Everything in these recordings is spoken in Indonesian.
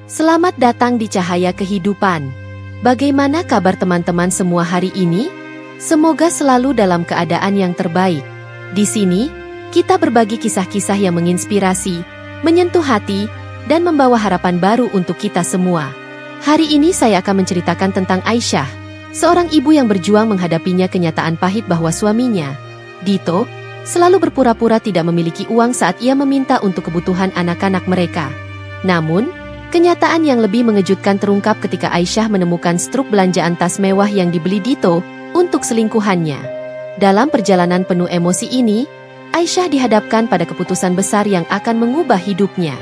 Selamat datang di Cahaya Kehidupan. Bagaimana kabar teman-teman semua hari ini? Semoga selalu dalam keadaan yang terbaik. Di sini, kita berbagi kisah-kisah yang menginspirasi, menyentuh hati, dan membawa harapan baru untuk kita semua. Hari ini saya akan menceritakan tentang Aisyah, seorang ibu yang berjuang menghadapinya kenyataan pahit bahwa suaminya, Dito, selalu berpura-pura tidak memiliki uang saat ia meminta untuk kebutuhan anak-anak mereka. Namun, kenyataan yang lebih mengejutkan terungkap ketika Aisyah menemukan struk belanjaan tas mewah yang dibeli Dito untuk selingkuhannya. Dalam perjalanan penuh emosi ini, Aisyah dihadapkan pada keputusan besar yang akan mengubah hidupnya.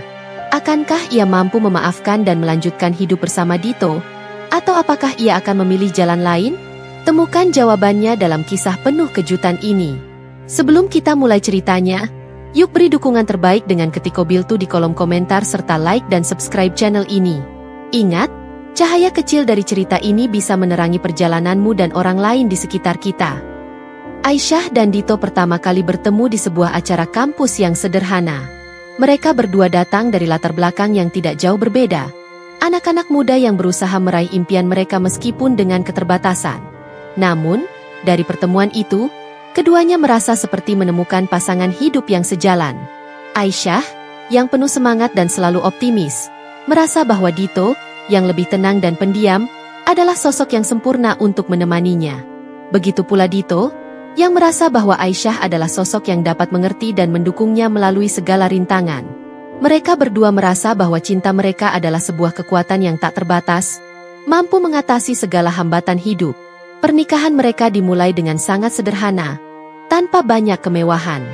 Akankah ia mampu memaafkan dan melanjutkan hidup bersama Dito? Atau apakah ia akan memilih jalan lain? Temukan jawabannya dalam kisah penuh kejutan ini. Sebelum kita mulai ceritanya, yuk beri dukungan terbaik dengan ketik Kobiltu di kolom komentar serta like dan subscribe channel ini. Ingat, cahaya kecil dari cerita ini bisa menerangi perjalananmu dan orang lain di sekitar kita. Aisyah dan Dito pertama kali bertemu di sebuah acara kampus yang sederhana. Mereka berdua datang dari latar belakang yang tidak jauh berbeda. Anak-anak muda yang berusaha meraih impian mereka meskipun dengan keterbatasan. Namun, dari pertemuan itu, keduanya merasa seperti menemukan pasangan hidup yang sejalan. Aisyah, yang penuh semangat dan selalu optimis, merasa bahwa Dito, yang lebih tenang dan pendiam, adalah sosok yang sempurna untuk menemaninya. Begitu pula Dito, yang merasa bahwa Aisyah adalah sosok yang dapat mengerti dan mendukungnya melalui segala rintangan. Mereka berdua merasa bahwa cinta mereka adalah sebuah kekuatan yang tak terbatas, mampu mengatasi segala hambatan hidup. Pernikahan mereka dimulai dengan sangat sederhana, tanpa banyak kemewahan.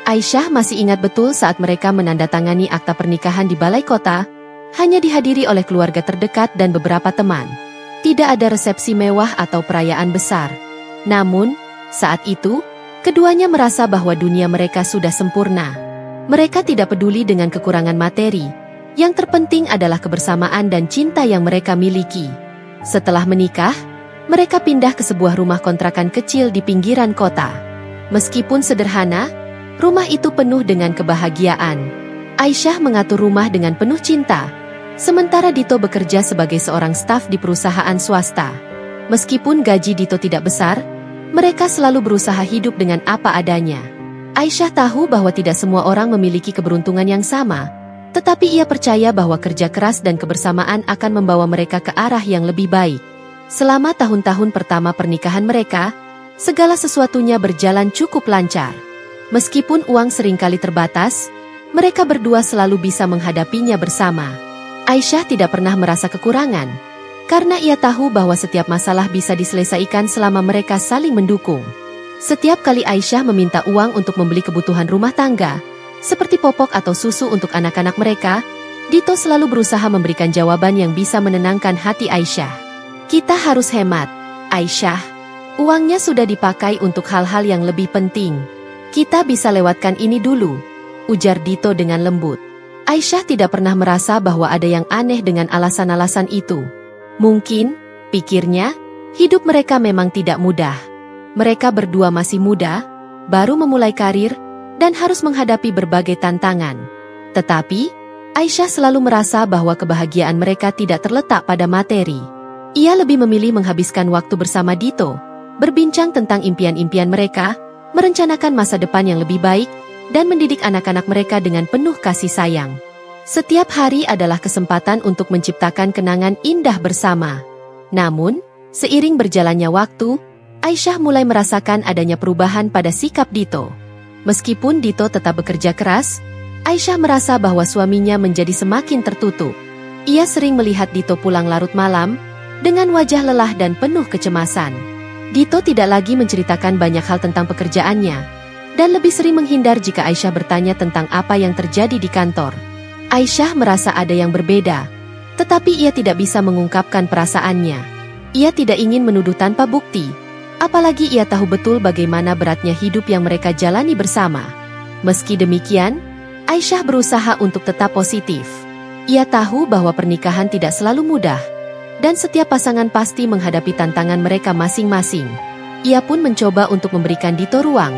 Aisyah masih ingat betul saat mereka menandatangani akta pernikahan di balai kota, hanya dihadiri oleh keluarga terdekat dan beberapa teman. Tidak ada resepsi mewah atau perayaan besar. Namun, saat itu, keduanya merasa bahwa dunia mereka sudah sempurna. Mereka tidak peduli dengan kekurangan materi. Yang terpenting adalah kebersamaan dan cinta yang mereka miliki. Setelah menikah, mereka pindah ke sebuah rumah kontrakan kecil di pinggiran kota. Meskipun sederhana, rumah itu penuh dengan kebahagiaan. Aisyah mengatur rumah dengan penuh cinta, sementara Dito bekerja sebagai seorang staf di perusahaan swasta. Meskipun gaji Dito tidak besar, mereka selalu berusaha hidup dengan apa adanya. Aisyah tahu bahwa tidak semua orang memiliki keberuntungan yang sama, tetapi ia percaya bahwa kerja keras dan kebersamaan akan membawa mereka ke arah yang lebih baik. Selama tahun-tahun pertama pernikahan mereka, segala sesuatunya berjalan cukup lancar. Meskipun uang seringkali terbatas, mereka berdua selalu bisa menghadapinya bersama. Aisyah tidak pernah merasa kekurangan, karena ia tahu bahwa setiap masalah bisa diselesaikan selama mereka saling mendukung. Setiap kali Aisyah meminta uang untuk membeli kebutuhan rumah tangga, seperti popok atau susu untuk anak-anak mereka, Dito selalu berusaha memberikan jawaban yang bisa menenangkan hati Aisyah. Kita harus hemat, Aisyah. Uangnya sudah dipakai untuk hal-hal yang lebih penting. Kita bisa lewatkan ini dulu, ujar Dito dengan lembut. Aisyah tidak pernah merasa bahwa ada yang aneh dengan alasan-alasan itu. Mungkin, pikirnya, hidup mereka memang tidak mudah. Mereka berdua masih muda, baru memulai karir, dan harus menghadapi berbagai tantangan. Tetapi, Aisyah selalu merasa bahwa kebahagiaan mereka tidak terletak pada materi. Ia lebih memilih menghabiskan waktu bersama Dito, berbincang tentang impian-impian mereka, merencanakan masa depan yang lebih baik, dan mendidik anak-anak mereka dengan penuh kasih sayang. Setiap hari adalah kesempatan untuk menciptakan kenangan indah bersama. Namun, seiring berjalannya waktu, Aisyah mulai merasakan adanya perubahan pada sikap Dito. Meskipun Dito tetap bekerja keras, Aisyah merasa bahwa suaminya menjadi semakin tertutup. Ia sering melihat Dito pulang larut malam, dengan wajah lelah dan penuh kecemasan. Dito tidak lagi menceritakan banyak hal tentang pekerjaannya, dan lebih sering menghindar jika Aisyah bertanya tentang apa yang terjadi di kantor. Aisyah merasa ada yang berbeda, tetapi ia tidak bisa mengungkapkan perasaannya. Ia tidak ingin menuduh tanpa bukti, apalagi ia tahu betul bagaimana beratnya hidup yang mereka jalani bersama. Meski demikian, Aisyah berusaha untuk tetap positif. Ia tahu bahwa pernikahan tidak selalu mudah, dan setiap pasangan pasti menghadapi tantangan mereka masing-masing. Ia pun mencoba untuk memberikan Dito ruang,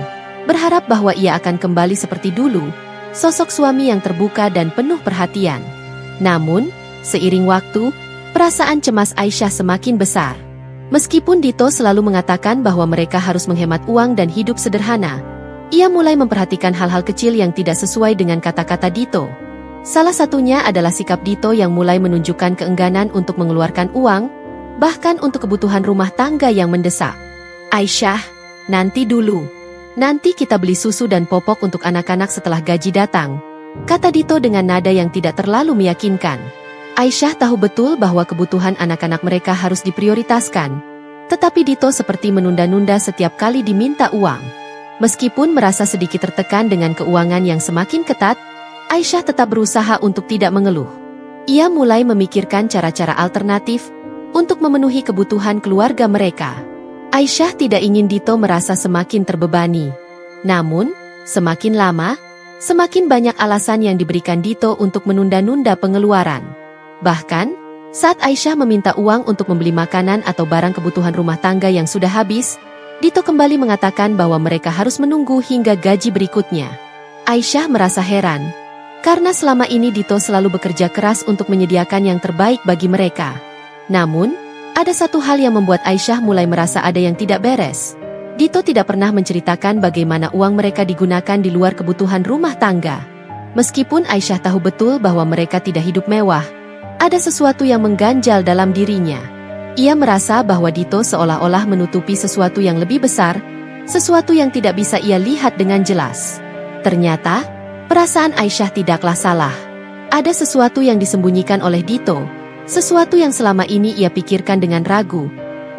berharap bahwa ia akan kembali seperti dulu, sosok suami yang terbuka dan penuh perhatian. Namun, Seiring waktu, perasaan cemas Aisyah semakin besar. Meskipun Dito selalu mengatakan bahwa mereka harus menghemat uang dan hidup sederhana, ia mulai memperhatikan hal-hal kecil yang tidak sesuai dengan kata-kata Dito. Salah satunya adalah sikap Dito yang mulai menunjukkan keengganan untuk mengeluarkan uang, bahkan untuk kebutuhan rumah tangga yang mendesak. Aisyah, nanti dulu. Nanti kita beli susu dan popok untuk anak-anak setelah gaji datang, kata Dito dengan nada yang tidak terlalu meyakinkan. Aisyah tahu betul bahwa kebutuhan anak-anak mereka harus diprioritaskan, tetapi Dito seperti menunda-nunda setiap kali diminta uang. Meskipun merasa sedikit tertekan dengan keuangan yang semakin ketat, Aisyah tetap berusaha untuk tidak mengeluh. Ia mulai memikirkan cara-cara alternatif untuk memenuhi kebutuhan keluarga mereka. Aisyah tidak ingin Dito merasa semakin terbebani. Namun, semakin lama, semakin banyak alasan yang diberikan Dito untuk menunda-nunda pengeluaran. Bahkan, saat Aisyah meminta uang untuk membeli makanan atau barang kebutuhan rumah tangga yang sudah habis, Dito kembali mengatakan bahwa mereka harus menunggu hingga gaji berikutnya. Aisyah merasa heran, karena selama ini Dito selalu bekerja keras untuk menyediakan yang terbaik bagi mereka. Namun, ada satu hal yang membuat Aisyah mulai merasa ada yang tidak beres. Dito tidak pernah menceritakan bagaimana uang mereka digunakan di luar kebutuhan rumah tangga. Meskipun Aisyah tahu betul bahwa mereka tidak hidup mewah, ada sesuatu yang mengganjal dalam dirinya. Ia merasa bahwa Dito seolah-olah menutupi sesuatu yang lebih besar, sesuatu yang tidak bisa ia lihat dengan jelas. Ternyata, perasaan Aisyah tidaklah salah. Ada sesuatu yang disembunyikan oleh Dito, sesuatu yang selama ini ia pikirkan dengan ragu,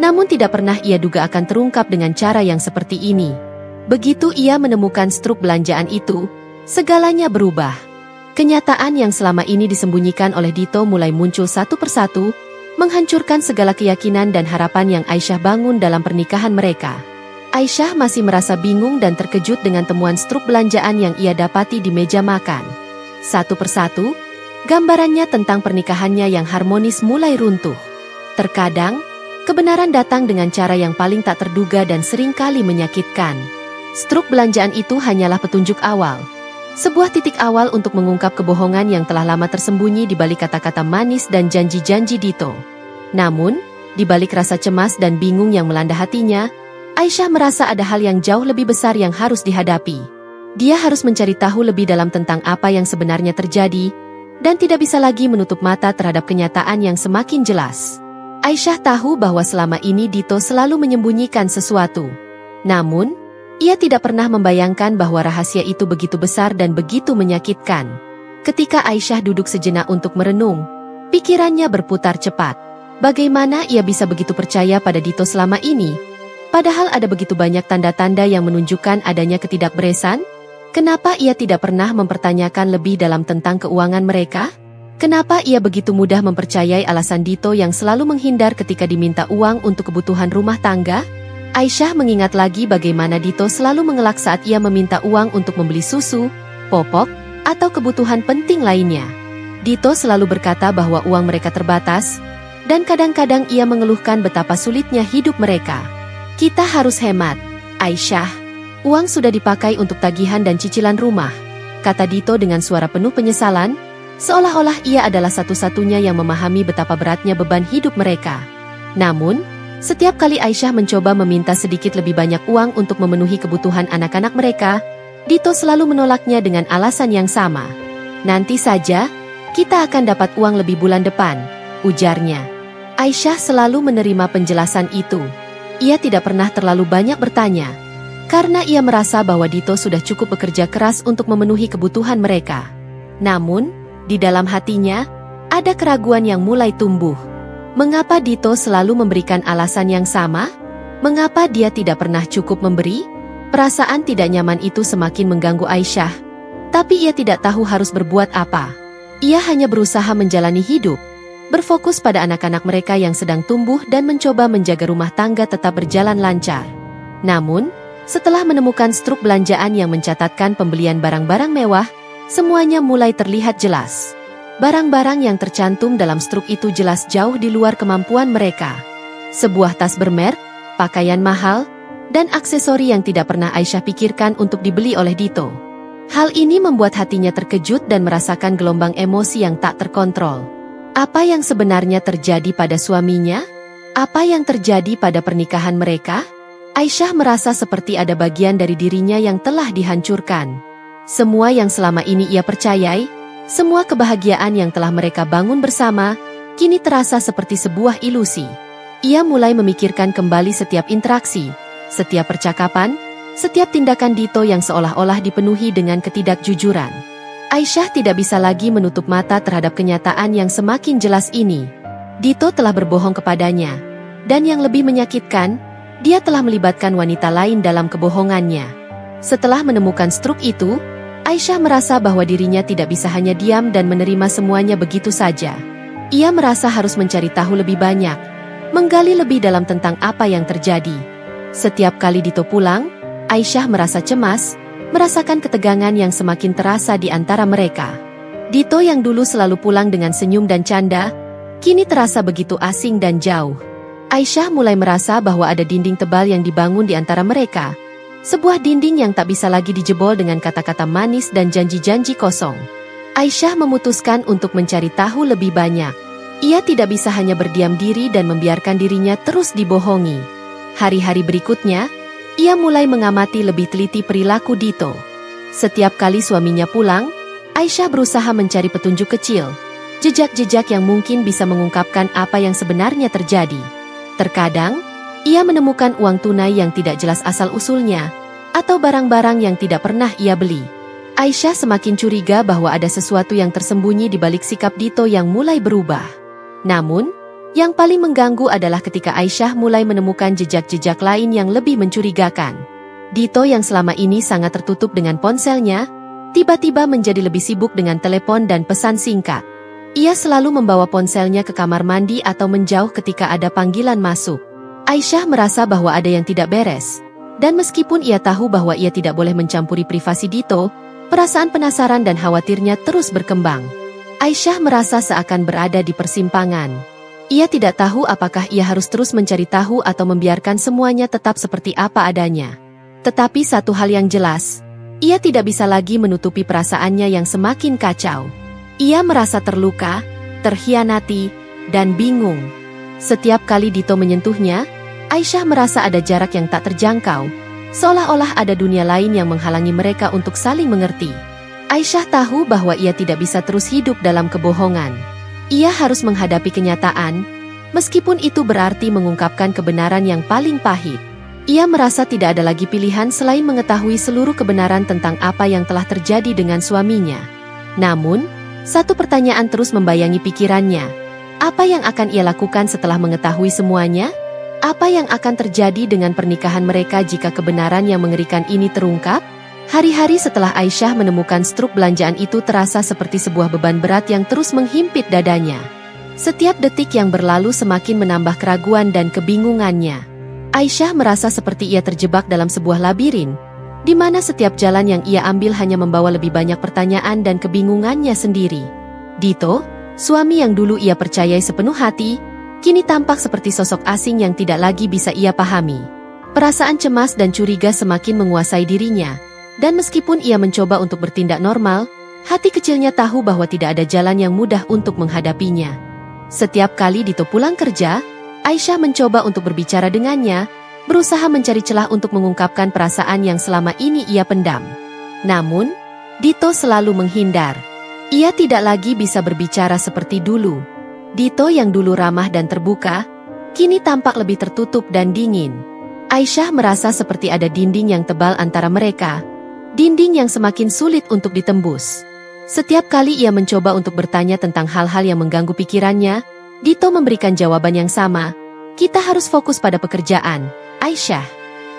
namun tidak pernah ia duga akan terungkap dengan cara yang seperti ini. Begitu ia menemukan struk belanjaan itu, segalanya berubah. Kenyataan yang selama ini disembunyikan oleh Dito mulai muncul satu persatu, menghancurkan segala keyakinan dan harapan yang Aisyah bangun dalam pernikahan mereka. Aisyah masih merasa bingung dan terkejut dengan temuan struk belanjaan yang ia dapati di meja makan. Satu persatu, gambarannya tentang pernikahannya yang harmonis mulai runtuh. Terkadang, kebenaran datang dengan cara yang paling tak terduga dan seringkali menyakitkan. Struk belanjaan itu hanyalah petunjuk awal. Sebuah titik awal untuk mengungkap kebohongan yang telah lama tersembunyi di balik kata-kata manis dan janji-janji Dito. Namun, di balik rasa cemas dan bingung yang melanda hatinya, Aisyah merasa ada hal yang jauh lebih besar yang harus dihadapi. Dia harus mencari tahu lebih dalam tentang apa yang sebenarnya terjadi, dan tidak bisa lagi menutup mata terhadap kenyataan yang semakin jelas. Aisyah tahu bahwa selama ini Dito selalu menyembunyikan sesuatu. Namun, ia tidak pernah membayangkan bahwa rahasia itu begitu besar dan begitu menyakitkan. Ketika Aisyah duduk sejenak untuk merenung, pikirannya berputar cepat. Bagaimana ia bisa begitu percaya pada Dito selama ini? Padahal ada begitu banyak tanda-tanda yang menunjukkan adanya ketidakberesan. Kenapa ia tidak pernah mempertanyakan lebih dalam tentang keuangan mereka? Kenapa ia begitu mudah mempercayai alasan Dito yang selalu menghindar ketika diminta uang untuk kebutuhan rumah tangga? Aisyah mengingat lagi bagaimana Dito selalu mengelak saat ia meminta uang untuk membeli susu, popok, atau kebutuhan penting lainnya. Dito selalu berkata bahwa uang mereka terbatas, dan kadang-kadang ia mengeluhkan betapa sulitnya hidup mereka. Kita harus hemat, Aisyah. Uang sudah dipakai untuk tagihan dan cicilan rumah, kata Dito dengan suara penuh penyesalan, seolah-olah ia adalah satu-satunya yang memahami betapa beratnya beban hidup mereka. Namun, setiap kali Aisyah mencoba meminta sedikit lebih banyak uang untuk memenuhi kebutuhan anak-anak mereka, Dito selalu menolaknya dengan alasan yang sama. Nanti saja, kita akan dapat uang lebih bulan depan, ujarnya. Aisyah selalu menerima penjelasan itu. Ia tidak pernah terlalu banyak bertanya, karena ia merasa bahwa Dito sudah cukup bekerja keras untuk memenuhi kebutuhan mereka. Namun, di dalam hatinya, ada keraguan yang mulai tumbuh. Mengapa Dito selalu memberikan alasan yang sama? Mengapa dia tidak pernah cukup memberi? Perasaan tidak nyaman itu semakin mengganggu Aisyah. Tapi ia tidak tahu harus berbuat apa. Ia hanya berusaha menjalani hidup, berfokus pada anak-anak mereka yang sedang tumbuh dan mencoba menjaga rumah tangga tetap berjalan lancar. Namun, setelah menemukan struk belanjaan yang mencatatkan pembelian barang-barang mewah, semuanya mulai terlihat jelas. Barang-barang yang tercantum dalam struk itu jelas jauh di luar kemampuan mereka. Sebuah tas bermerek, pakaian mahal, dan aksesori yang tidak pernah Aisyah pikirkan untuk dibeli oleh Dito. Hal ini membuat hatinya terkejut dan merasakan gelombang emosi yang tak terkontrol. Apa yang sebenarnya terjadi pada suaminya? Apa yang terjadi pada pernikahan mereka? Aisyah merasa seperti ada bagian dari dirinya yang telah dihancurkan. Semua yang selama ini ia percayai, semua kebahagiaan yang telah mereka bangun bersama, kini terasa seperti sebuah ilusi. Ia mulai memikirkan kembali setiap interaksi, setiap percakapan, setiap tindakan Dito yang seolah-olah dipenuhi dengan ketidakjujuran. Aisyah tidak bisa lagi menutup mata terhadap kenyataan yang semakin jelas ini. Dito telah berbohong kepadanya. Dan yang lebih menyakitkan, dia telah melibatkan wanita lain dalam kebohongannya. Setelah menemukan struk itu, Aisyah merasa bahwa dirinya tidak bisa hanya diam dan menerima semuanya begitu saja. Ia merasa harus mencari tahu lebih banyak, menggali lebih dalam tentang apa yang terjadi. Setiap kali Dito pulang, Aisyah merasa cemas, merasakan ketegangan yang semakin terasa di antara mereka. Dito yang dulu selalu pulang dengan senyum dan canda, kini terasa begitu asing dan jauh. Aisyah mulai merasa bahwa ada dinding tebal yang dibangun di antara mereka. Sebuah dinding yang tak bisa lagi dijebol dengan kata-kata manis dan janji-janji kosong. Aisyah memutuskan untuk mencari tahu lebih banyak. Ia tidak bisa hanya berdiam diri dan membiarkan dirinya terus dibohongi. Hari-hari berikutnya, ia mulai mengamati lebih teliti perilaku Dito. Setiap kali suaminya pulang, Aisyah berusaha mencari petunjuk kecil, jejak-jejak yang mungkin bisa mengungkapkan apa yang sebenarnya terjadi. Terkadang, ia menemukan uang tunai yang tidak jelas asal-usulnya, atau barang-barang yang tidak pernah ia beli. Aisyah semakin curiga bahwa ada sesuatu yang tersembunyi di balik sikap Dito yang mulai berubah. Namun, yang paling mengganggu adalah ketika Aisyah mulai menemukan jejak-jejak lain yang lebih mencurigakan. Dito yang selama ini sangat tertutup dengan ponselnya, tiba-tiba menjadi lebih sibuk dengan telepon dan pesan singkat. Ia selalu membawa ponselnya ke kamar mandi atau menjauh ketika ada panggilan masuk. Aisyah merasa bahwa ada yang tidak beres. Dan meskipun ia tahu bahwa ia tidak boleh mencampuri privasi Dito, perasaan penasaran dan khawatirnya terus berkembang. Aisyah merasa seakan berada di persimpangan. Ia tidak tahu apakah ia harus terus mencari tahu atau membiarkan semuanya tetap seperti apa adanya. Tetapi satu hal yang jelas, ia tidak bisa lagi menutupi perasaannya yang semakin kacau. Ia merasa terluka, terhianati, dan bingung. Setiap kali Dito menyentuhnya, Aisyah merasa ada jarak yang tak terjangkau, seolah-olah ada dunia lain yang menghalangi mereka untuk saling mengerti. Aisyah tahu bahwa ia tidak bisa terus hidup dalam kebohongan. Ia harus menghadapi kenyataan, meskipun itu berarti mengungkapkan kebenaran yang paling pahit. Ia merasa tidak ada lagi pilihan selain mengetahui seluruh kebenaran tentang apa yang telah terjadi dengan suaminya. Namun, satu pertanyaan terus membayangi pikirannya. Apa yang akan ia lakukan setelah mengetahui semuanya? Apa yang akan terjadi dengan pernikahan mereka jika kebenaran yang mengerikan ini terungkap? Hari-hari setelah Aisyah menemukan struk belanjaan itu terasa seperti sebuah beban berat yang terus menghimpit dadanya. Setiap detik yang berlalu semakin menambah keraguan dan kebingungannya. Aisyah merasa seperti ia terjebak dalam sebuah labirin, di mana setiap jalan yang ia ambil hanya membawa lebih banyak pertanyaan dan kebingungannya sendiri. Dito, suami yang dulu ia percayai sepenuh hati, kini tampak seperti sosok asing yang tidak lagi bisa ia pahami. Perasaan cemas dan curiga semakin menguasai dirinya, dan meskipun ia mencoba untuk bertindak normal, hati kecilnya tahu bahwa tidak ada jalan yang mudah untuk menghadapinya. Setiap kali Dito pulang kerja, Aisyah mencoba untuk berbicara dengannya, berusaha mencari celah untuk mengungkapkan perasaan yang selama ini ia pendam. Namun, Dito selalu menghindar. Ia tidak lagi bisa berbicara seperti dulu. Dito yang dulu ramah dan terbuka, kini tampak lebih tertutup dan dingin. Aisyah merasa seperti ada dinding yang tebal antara mereka, dinding yang semakin sulit untuk ditembus. Setiap kali ia mencoba untuk bertanya tentang hal-hal yang mengganggu pikirannya, Dito memberikan jawaban yang sama, "Kita harus fokus pada pekerjaan, Aisyah.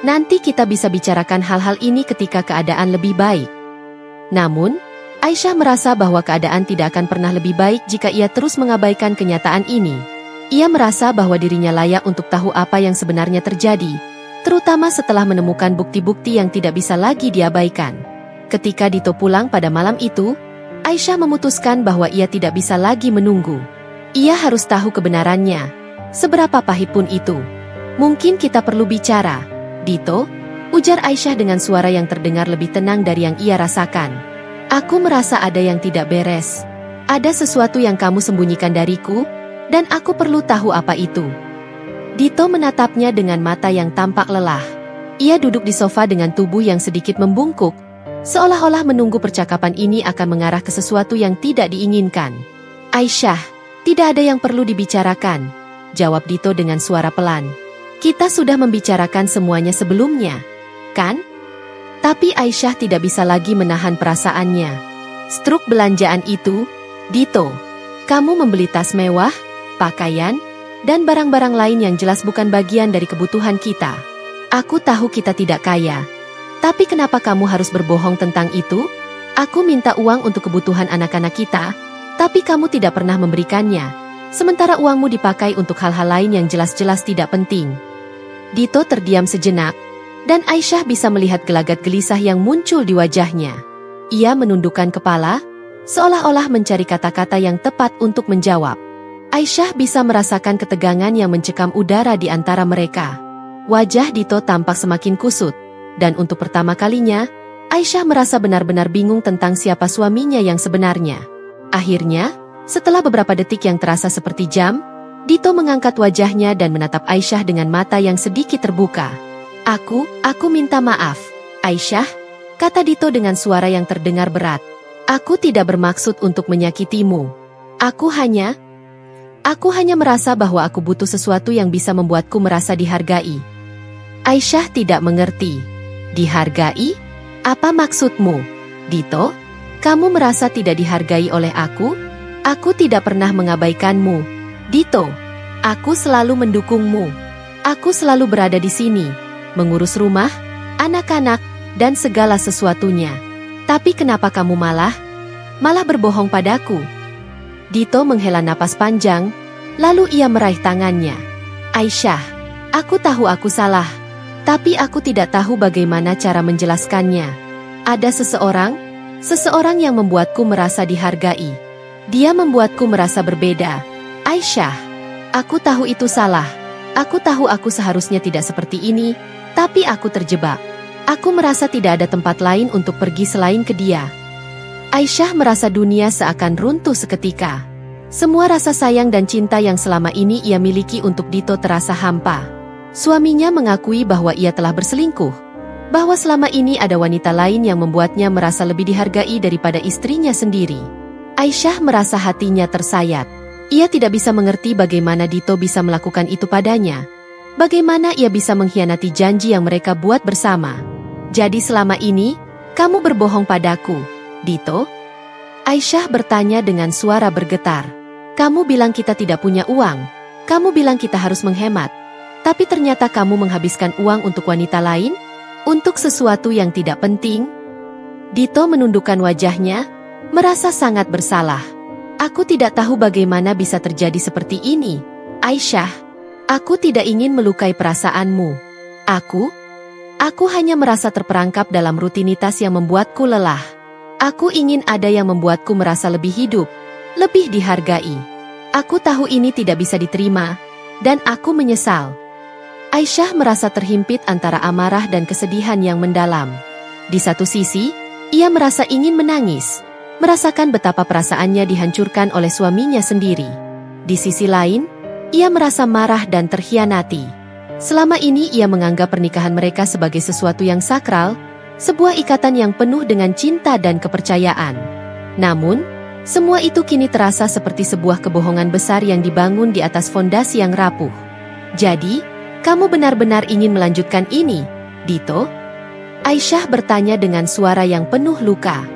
Nanti kita bisa bicarakan hal-hal ini ketika keadaan lebih baik." Namun, Aisyah merasa bahwa keadaan tidak akan pernah lebih baik jika ia terus mengabaikan kenyataan ini. Ia merasa bahwa dirinya layak untuk tahu apa yang sebenarnya terjadi, terutama setelah menemukan bukti-bukti yang tidak bisa lagi diabaikan. Ketika Dito pulang pada malam itu, Aisyah memutuskan bahwa ia tidak bisa lagi menunggu. Ia harus tahu kebenarannya, seberapa pahit pun itu. "Mungkin kita perlu bicara, Dito," ujar Aisyah dengan suara yang terdengar lebih tenang dari yang ia rasakan. "Aku merasa ada yang tidak beres." Ada sesuatu yang kamu sembunyikan dariku, dan aku perlu tahu apa itu. Dito menatapnya dengan mata yang tampak lelah. Ia duduk di sofa dengan tubuh yang sedikit membungkuk, seolah-olah menunggu percakapan ini akan mengarah ke sesuatu yang tidak diinginkan. Aisyah, tidak ada yang perlu dibicarakan, jawab Dito dengan suara pelan. Kita sudah membicarakan semuanya sebelumnya, kan? Tapi Aisyah tidak bisa lagi menahan perasaannya. Struk belanjaan itu, Dito, kamu membeli tas mewah, pakaian, dan barang-barang lain yang jelas bukan bagian dari kebutuhan kita. Aku tahu kita tidak kaya. Tapi kenapa kamu harus berbohong tentang itu? Aku minta uang untuk kebutuhan anak-anak kita, tapi kamu tidak pernah memberikannya. Sementara uangmu dipakai untuk hal-hal lain yang jelas-jelas tidak penting. Dito terdiam sejenak, dan Aisyah bisa melihat gelagat gelisah yang muncul di wajahnya. Ia menundukkan kepala, seolah-olah mencari kata-kata yang tepat untuk menjawab. Aisyah bisa merasakan ketegangan yang mencekam udara di antara mereka. Wajah Dito tampak semakin kusut, dan untuk pertama kalinya, Aisyah merasa benar-benar bingung tentang siapa suaminya yang sebenarnya. Akhirnya, setelah beberapa detik yang terasa seperti jam, Dito mengangkat wajahnya dan menatap Aisyah dengan mata yang sedikit terbuka. Aku minta maaf, Aisyah, kata Dito dengan suara yang terdengar berat. Aku tidak bermaksud untuk menyakitimu. Aku hanya merasa bahwa aku butuh sesuatu yang bisa membuatku merasa dihargai. Aisyah tidak mengerti. Dihargai? Apa maksudmu? Dito, kamu merasa tidak dihargai oleh aku? Aku tidak pernah mengabaikanmu. Dito, aku selalu mendukungmu. Aku selalu berada di sini, mengurus rumah, anak-anak, dan segala sesuatunya. Tapi kenapa kamu malah berbohong padaku? Dito menghela napas panjang, lalu ia meraih tangannya. Aisyah, aku tahu aku salah, tapi aku tidak tahu bagaimana cara menjelaskannya. Ada seseorang yang membuatku merasa dihargai. Dia membuatku merasa berbeda. Aisyah, aku tahu itu salah. Aku tahu aku seharusnya tidak seperti ini, tapi aku terjebak. Aku merasa tidak ada tempat lain untuk pergi selain ke dia. Aisyah merasa dunia seakan runtuh seketika. Semua rasa sayang dan cinta yang selama ini ia miliki untuk Dito terasa hampa. Suaminya mengakui bahwa ia telah berselingkuh, bahwa selama ini ada wanita lain yang membuatnya merasa lebih dihargai daripada istrinya sendiri. Aisyah merasa hatinya tersayat. Ia tidak bisa mengerti bagaimana Dito bisa melakukan itu padanya. Bagaimana ia bisa mengkhianati janji yang mereka buat bersama. Jadi selama ini, kamu berbohong padaku, Dito? Aisyah bertanya dengan suara bergetar. Kamu bilang kita tidak punya uang. Kamu bilang kita harus menghemat. Tapi ternyata kamu menghabiskan uang untuk wanita lain? Untuk sesuatu yang tidak penting? Dito menundukkan wajahnya, merasa sangat bersalah. Aku tidak tahu bagaimana bisa terjadi seperti ini. Aisyah, aku tidak ingin melukai perasaanmu. Aku hanya merasa terperangkap dalam rutinitas yang membuatku lelah. Aku ingin ada yang membuatku merasa lebih hidup, lebih dihargai. Aku tahu ini tidak bisa diterima, dan aku menyesal. Aisyah merasa terhimpit antara amarah dan kesedihan yang mendalam. Di satu sisi, ia merasa ingin menangis, merasakan betapa perasaannya dihancurkan oleh suaminya sendiri. Di sisi lain, ia merasa marah dan terkhianati. Selama ini ia menganggap pernikahan mereka sebagai sesuatu yang sakral, sebuah ikatan yang penuh dengan cinta dan kepercayaan. Namun, semua itu kini terasa seperti sebuah kebohongan besar yang dibangun di atas fondasi yang rapuh. Jadi, kamu benar-benar ingin melanjutkan ini, Dito? Aisyah bertanya dengan suara yang penuh luka.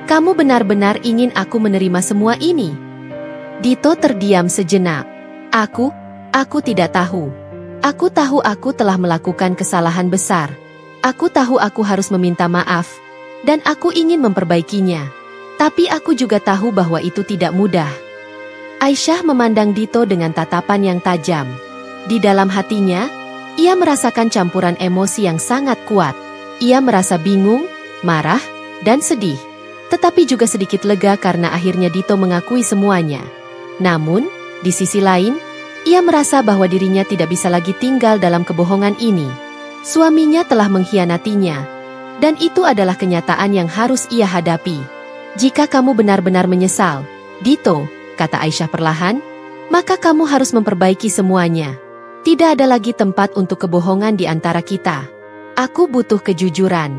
Kamu benar-benar ingin aku menerima semua ini? Dito terdiam sejenak. Aku tidak tahu. Aku tahu aku telah melakukan kesalahan besar. Aku tahu aku harus meminta maaf, dan aku ingin memperbaikinya. Tapi aku juga tahu bahwa itu tidak mudah. Aisyah memandang Dito dengan tatapan yang tajam. Di dalam hatinya, ia merasakan campuran emosi yang sangat kuat. Ia merasa bingung, marah, dan sedih. Tetapi juga sedikit lega karena akhirnya Dito mengakui semuanya. Namun, di sisi lain, ia merasa bahwa dirinya tidak bisa lagi tinggal dalam kebohongan ini. Suaminya telah mengkhianatinya, dan itu adalah kenyataan yang harus ia hadapi. Jika kamu benar-benar menyesal, Dito, kata Aisyah perlahan, maka kamu harus memperbaiki semuanya. Tidak ada lagi tempat untuk kebohongan di antara kita. Aku butuh kejujuran.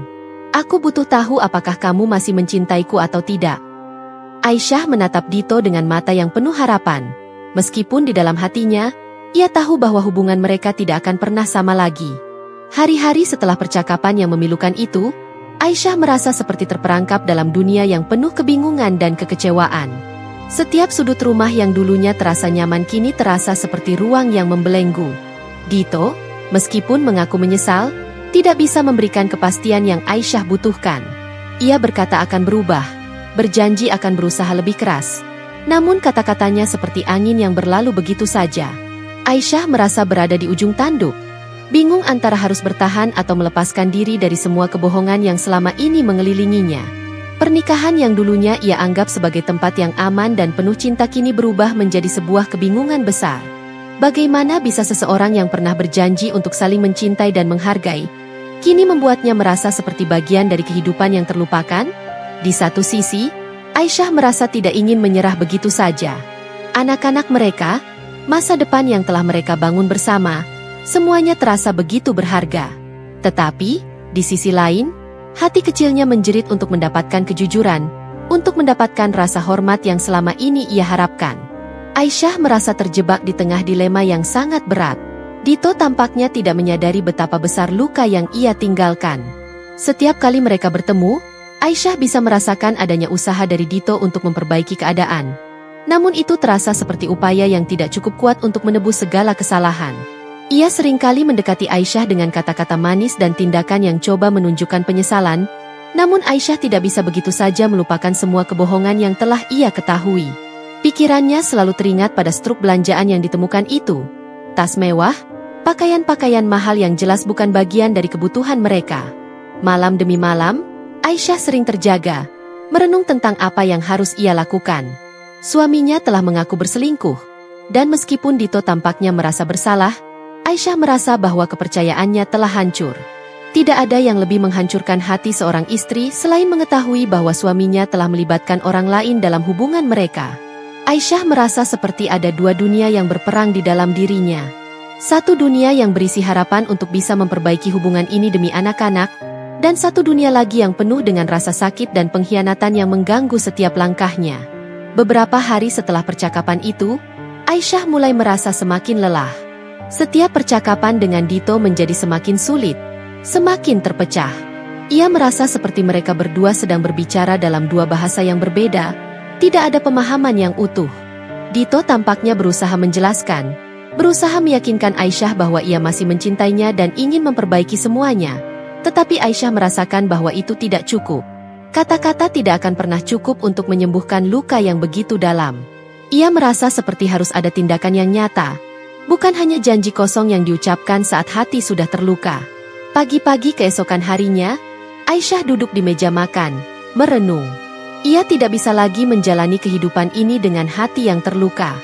Aku butuh tahu apakah kamu masih mencintaiku atau tidak. Aisyah menatap Dito dengan mata yang penuh harapan. Meskipun di dalam hatinya, ia tahu bahwa hubungan mereka tidak akan pernah sama lagi. Hari-hari setelah percakapan yang memilukan itu, Aisyah merasa seperti terperangkap dalam dunia yang penuh kebingungan dan kekecewaan. Setiap sudut rumah yang dulunya terasa nyaman kini terasa seperti ruang yang membelenggu. Dito, meskipun mengaku menyesal, tidak bisa memberikan kepastian yang Aisyah butuhkan. Ia berkata akan berubah, berjanji akan berusaha lebih keras. Namun kata-katanya seperti angin yang berlalu begitu saja. Aisyah merasa berada di ujung tanduk, bingung antara harus bertahan atau melepaskan diri dari semua kebohongan yang selama ini mengelilinginya. Pernikahan yang dulunya ia anggap sebagai tempat yang aman dan penuh cinta kini berubah menjadi sebuah kebingungan besar. Bagaimana bisa seseorang yang pernah berjanji untuk saling mencintai dan menghargai, kini membuatnya merasa seperti bagian dari kehidupan yang terlupakan? Di satu sisi, Aisyah merasa tidak ingin menyerah begitu saja. Anak-anak mereka, masa depan yang telah mereka bangun bersama, semuanya terasa begitu berharga. Tetapi, di sisi lain, hati kecilnya menjerit untuk mendapatkan kejujuran, untuk mendapatkan rasa hormat yang selama ini ia harapkan. Aisyah merasa terjebak di tengah dilema yang sangat berat. Dito tampaknya tidak menyadari betapa besar luka yang ia tinggalkan. Setiap kali mereka bertemu, Aisyah bisa merasakan adanya usaha dari Dito untuk memperbaiki keadaan. Namun itu terasa seperti upaya yang tidak cukup kuat untuk menebus segala kesalahan. Ia seringkali mendekati Aisyah dengan kata-kata manis dan tindakan yang coba menunjukkan penyesalan, namun Aisyah tidak bisa begitu saja melupakan semua kebohongan yang telah ia ketahui. Pikirannya selalu teringat pada struk belanjaan yang ditemukan itu. Tas mewah, pakaian-pakaian mahal yang jelas bukan bagian dari kebutuhan mereka. Malam demi malam, Aisyah sering terjaga, merenung tentang apa yang harus ia lakukan. Suaminya telah mengaku berselingkuh, dan meskipun Dito tampaknya merasa bersalah, Aisyah merasa bahwa kepercayaannya telah hancur. Tidak ada yang lebih menghancurkan hati seorang istri selain mengetahui bahwa suaminya telah melibatkan orang lain dalam hubungan mereka. Aisyah merasa seperti ada dua dunia yang berperang di dalam dirinya. Satu dunia yang berisi harapan untuk bisa memperbaiki hubungan ini demi anak-anak, dan satu dunia lagi yang penuh dengan rasa sakit dan pengkhianatan yang mengganggu setiap langkahnya. Beberapa hari setelah percakapan itu, Aisyah mulai merasa semakin lelah. Setiap percakapan dengan Dito menjadi semakin sulit, semakin terpecah. Ia merasa seperti mereka berdua sedang berbicara dalam dua bahasa yang berbeda, tidak ada pemahaman yang utuh. Dito tampaknya berusaha menjelaskan, berusaha meyakinkan Aisyah bahwa ia masih mencintainya dan ingin memperbaiki semuanya. Tetapi Aisyah merasakan bahwa itu tidak cukup. Kata-kata tidak akan pernah cukup untuk menyembuhkan luka yang begitu dalam. Ia merasa seperti harus ada tindakan yang nyata, bukan hanya janji kosong yang diucapkan saat hati sudah terluka. Pagi-pagi keesokan harinya, Aisyah duduk di meja makan, merenung. Ia tidak bisa lagi menjalani kehidupan ini dengan hati yang terluka.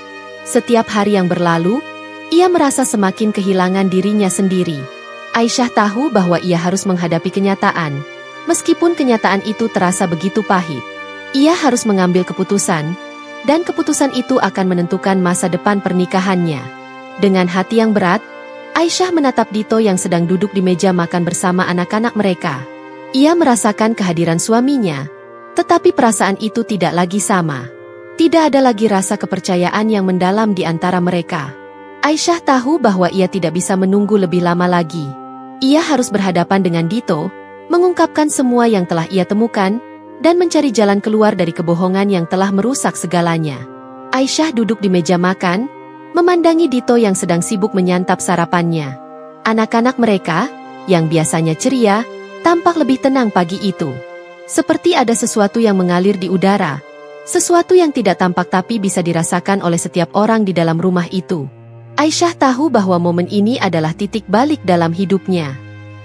Setiap hari yang berlalu, ia merasa semakin kehilangan dirinya sendiri. Aisyah tahu bahwa ia harus menghadapi kenyataan. Meskipun kenyataan itu terasa begitu pahit, ia harus mengambil keputusan, dan keputusan itu akan menentukan masa depan pernikahannya. Dengan hati yang berat, Aisyah menatap Dito yang sedang duduk di meja makan bersama anak-anak mereka. Ia merasakan kehadiran suaminya, tetapi perasaan itu tidak lagi sama. Tidak ada lagi rasa kepercayaan yang mendalam di antara mereka. Aisyah tahu bahwa ia tidak bisa menunggu lebih lama lagi. Ia harus berhadapan dengan Dito, mengungkapkan semua yang telah ia temukan, dan mencari jalan keluar dari kebohongan yang telah merusak segalanya. Aisyah duduk di meja makan, memandangi Dito yang sedang sibuk menyantap sarapannya. Anak-anak mereka, yang biasanya ceria, tampak lebih tenang pagi itu. Seperti ada sesuatu yang mengalir di udara, sesuatu yang tidak tampak tapi bisa dirasakan oleh setiap orang di dalam rumah itu. Aisyah tahu bahwa momen ini adalah titik balik dalam hidupnya.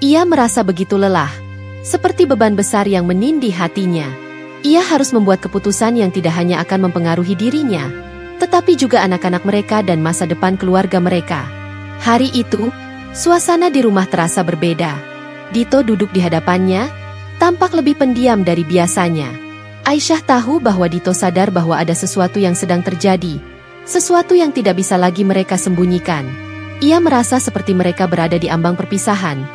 Ia merasa begitu lelah, seperti beban besar yang menindih hatinya. Ia harus membuat keputusan yang tidak hanya akan mempengaruhi dirinya, tetapi juga anak-anak mereka dan masa depan keluarga mereka. Hari itu, suasana di rumah terasa berbeda. Dito duduk di hadapannya, tampak lebih pendiam dari biasanya. Aisyah tahu bahwa Dito sadar bahwa ada sesuatu yang sedang terjadi. Sesuatu yang tidak bisa lagi mereka sembunyikan. Ia merasa seperti mereka berada di ambang perpisahan.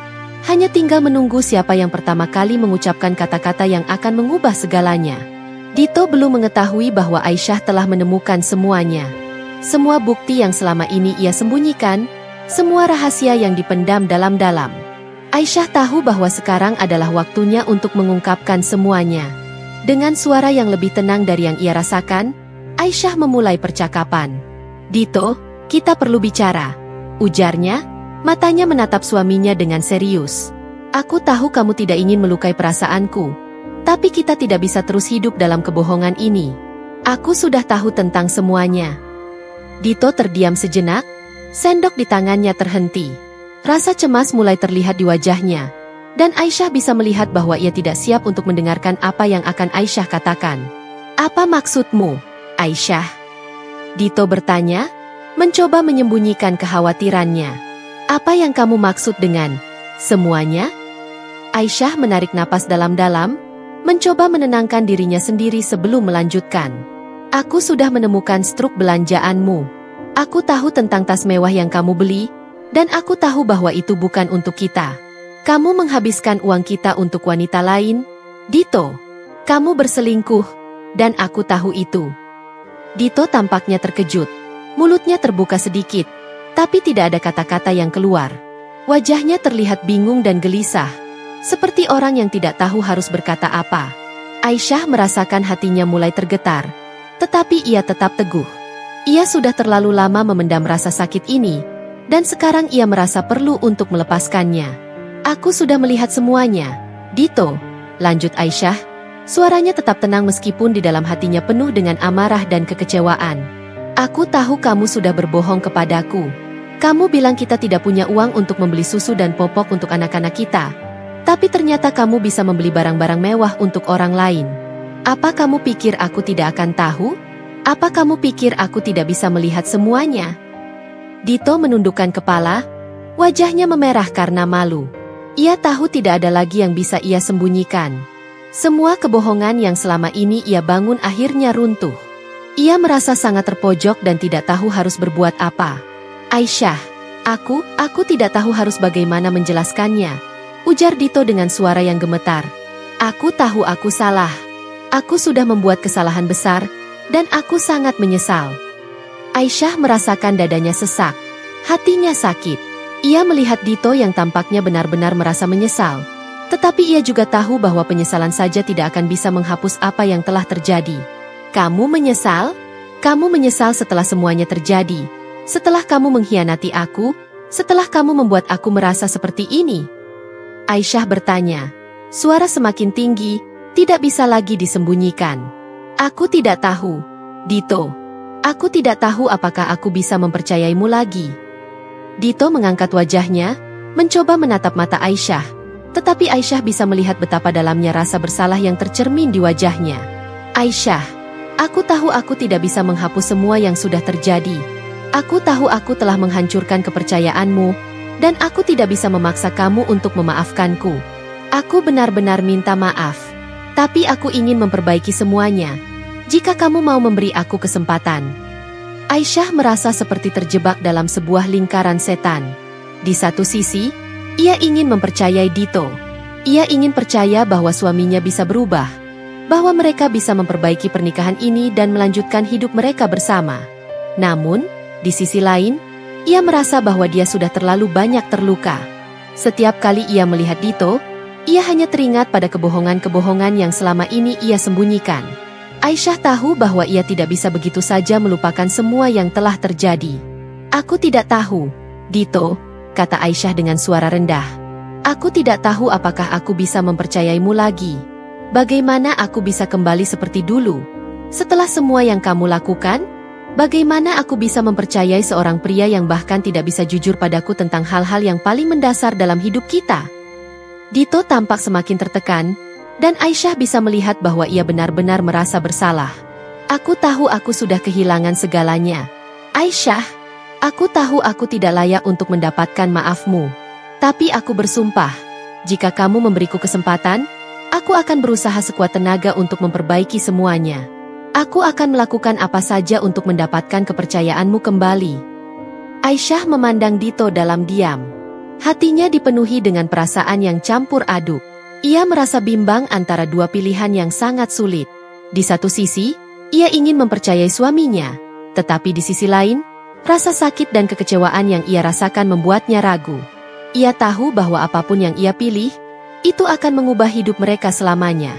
Hanya tinggal menunggu siapa yang pertama kali mengucapkan kata-kata yang akan mengubah segalanya. Dito belum mengetahui bahwa Aisyah telah menemukan semuanya. Semua bukti yang selama ini ia sembunyikan, semua rahasia yang dipendam dalam-dalam. Aisyah tahu bahwa sekarang adalah waktunya untuk mengungkapkan semuanya. Dengan suara yang lebih tenang dari yang ia rasakan, Aisyah memulai percakapan. "Dito, kita perlu bicara," ujarnya, matanya menatap suaminya dengan serius. "Aku tahu kamu tidak ingin melukai perasaanku, tapi kita tidak bisa terus hidup dalam kebohongan ini. Aku sudah tahu tentang semuanya." Dito terdiam sejenak, sendok di tangannya terhenti. Rasa cemas mulai terlihat di wajahnya. Dan Aisyah bisa melihat bahwa ia tidak siap untuk mendengarkan apa yang akan Aisyah katakan. "Apa maksudmu, Aisyah?" Dito bertanya, mencoba menyembunyikan kekhawatirannya. "Apa yang kamu maksud dengan semuanya?" Aisyah menarik napas dalam-dalam, mencoba menenangkan dirinya sendiri sebelum melanjutkan. "Aku sudah menemukan struk belanjaanmu. Aku tahu tentang tas mewah yang kamu beli, dan aku tahu bahwa itu bukan untuk kita. Kamu menghabiskan uang kita untuk wanita lain, Dito. Kamu berselingkuh, dan aku tahu itu." Dito tampaknya terkejut. Mulutnya terbuka sedikit, tapi tidak ada kata-kata yang keluar. Wajahnya terlihat bingung dan gelisah, seperti orang yang tidak tahu harus berkata apa. Aisyah merasakan hatinya mulai tergetar, tetapi ia tetap teguh. Ia sudah terlalu lama memendam rasa sakit ini, dan sekarang ia merasa perlu untuk melepaskannya. "Aku sudah melihat semuanya, Dito," lanjut Aisyah. Suaranya tetap tenang meskipun di dalam hatinya penuh dengan amarah dan kekecewaan. "Aku tahu kamu sudah berbohong kepadaku. Kamu bilang kita tidak punya uang untuk membeli susu dan popok untuk anak-anak kita. Tapi ternyata kamu bisa membeli barang-barang mewah untuk orang lain. Apa kamu pikir aku tidak akan tahu? Apa kamu pikir aku tidak bisa melihat semuanya?" Dito menundukkan kepala, wajahnya memerah karena malu. Ia tahu tidak ada lagi yang bisa ia sembunyikan. Semua kebohongan yang selama ini ia bangun akhirnya runtuh. Ia merasa sangat terpojok dan tidak tahu harus berbuat apa. "Aisyah, aku tidak tahu harus bagaimana menjelaskannya," ujar Dito dengan suara yang gemetar. "Aku tahu aku salah. Aku sudah membuat kesalahan besar, dan aku sangat menyesal." Aisyah merasakan dadanya sesak. Hatinya sakit. Ia melihat Dito yang tampaknya benar-benar merasa menyesal. Tetapi ia juga tahu bahwa penyesalan saja tidak akan bisa menghapus apa yang telah terjadi. "Kamu menyesal? Kamu menyesal setelah semuanya terjadi? Setelah kamu mengkhianati aku? Setelah kamu membuat aku merasa seperti ini?" Aisyah bertanya. Suara semakin tinggi, tidak bisa lagi disembunyikan. "Aku tidak tahu, Dito. Aku tidak tahu apakah aku bisa mempercayaimu lagi." Dito mengangkat wajahnya, mencoba menatap mata Aisyah. Tetapi Aisyah bisa melihat betapa dalamnya rasa bersalah yang tercermin di wajahnya. "Aisyah, aku tahu aku tidak bisa menghapus semua yang sudah terjadi. Aku tahu aku telah menghancurkan kepercayaanmu, dan aku tidak bisa memaksa kamu untuk memaafkanku. Aku benar-benar minta maaf. Tapi aku ingin memperbaiki semuanya. Jika kamu mau memberi aku kesempatan." Aisyah merasa seperti terjebak dalam sebuah lingkaran setan. Di satu sisi, ia ingin mempercayai Dito. Ia ingin percaya bahwa suaminya bisa berubah, bahwa mereka bisa memperbaiki pernikahan ini dan melanjutkan hidup mereka bersama. Namun, di sisi lain, ia merasa bahwa dia sudah terlalu banyak terluka. Setiap kali ia melihat Dito, ia hanya teringat pada kebohongan-kebohongan yang selama ini ia sembunyikan. Aisyah tahu bahwa ia tidak bisa begitu saja melupakan semua yang telah terjadi. "Aku tidak tahu, Dito," kata Aisyah dengan suara rendah. "Aku tidak tahu apakah aku bisa mempercayaimu lagi. Bagaimana aku bisa kembali seperti dulu? Setelah semua yang kamu lakukan, bagaimana aku bisa mempercayai seorang pria yang bahkan tidak bisa jujur padaku tentang hal-hal yang paling mendasar dalam hidup kita?" Dito tampak semakin tertekan, dan Aisyah bisa melihat bahwa ia benar-benar merasa bersalah. "Aku tahu aku sudah kehilangan segalanya. Aisyah, aku tahu aku tidak layak untuk mendapatkan maafmu. Tapi aku bersumpah, jika kamu memberiku kesempatan, Aku akan berusaha sekuat tenaga untuk memperbaiki semuanya. Aku akan melakukan apa saja untuk mendapatkan kepercayaanmu kembali. Aisyah memandang Dito dalam diam. Hatinya dipenuhi dengan perasaan yang campur aduk. Ia merasa bimbang antara dua pilihan yang sangat sulit. Di satu sisi, ia ingin mempercayai suaminya. Tetapi di sisi lain, rasa sakit dan kekecewaan yang ia rasakan membuatnya ragu. Ia tahu bahwa apapun yang ia pilih, itu akan mengubah hidup mereka selamanya.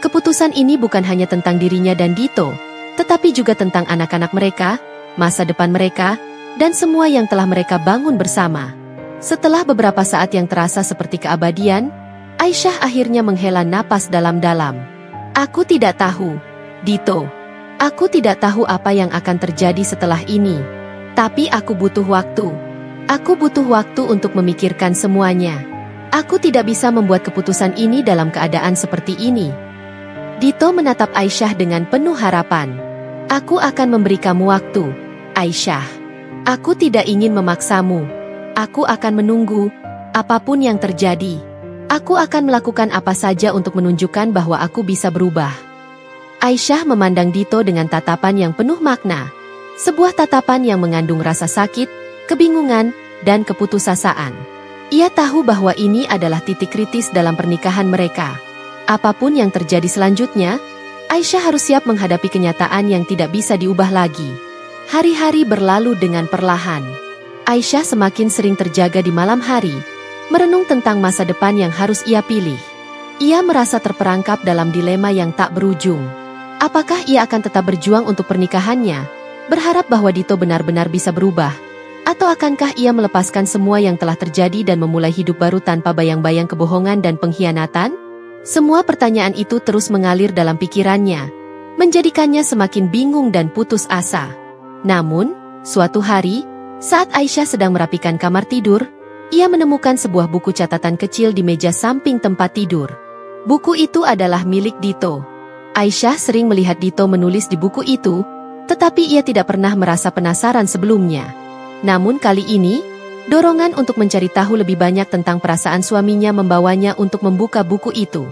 Keputusan ini bukan hanya tentang dirinya dan Dito, tetapi juga tentang anak-anak mereka, masa depan mereka, dan semua yang telah mereka bangun bersama. Setelah beberapa saat yang terasa seperti keabadian, Aisyah akhirnya menghela napas dalam-dalam. Aku tidak tahu, Dito. Aku tidak tahu apa yang akan terjadi setelah ini. Tapi aku butuh waktu. Aku butuh waktu untuk memikirkan semuanya. Aku tidak bisa membuat keputusan ini dalam keadaan seperti ini. Dito menatap Aisyah dengan penuh harapan. Aku akan memberi kamu waktu, Aisyah. Aku tidak ingin memaksamu. Aku akan menunggu, apapun yang terjadi. Aku akan melakukan apa saja untuk menunjukkan bahwa aku bisa berubah. Aisyah memandang Dito dengan tatapan yang penuh makna. Sebuah tatapan yang mengandung rasa sakit, kebingungan, dan keputusasaan. Ia tahu bahwa ini adalah titik kritis dalam pernikahan mereka. Apapun yang terjadi selanjutnya, Aisyah harus siap menghadapi kenyataan yang tidak bisa diubah lagi. Hari-hari berlalu dengan perlahan. Aisyah semakin sering terjaga di malam hari, merenung tentang masa depan yang harus ia pilih. Ia merasa terperangkap dalam dilema yang tak berujung. Apakah ia akan tetap berjuang untuk pernikahannya, berharap bahwa Dito benar-benar bisa berubah? Atau akankah ia melepaskan semua yang telah terjadi dan memulai hidup baru tanpa bayang-bayang kebohongan dan pengkhianatan? Semua pertanyaan itu terus mengalir dalam pikirannya, menjadikannya semakin bingung dan putus asa. Namun, suatu hari, saat Aisyah sedang merapikan kamar tidur, ia menemukan sebuah buku catatan kecil di meja samping tempat tidur. Buku itu adalah milik Dito. Aisyah sering melihat Dito menulis di buku itu, tetapi ia tidak pernah merasa penasaran sebelumnya. Namun kali ini, dorongan untuk mencari tahu lebih banyak tentang perasaan suaminya membawanya untuk membuka buku itu.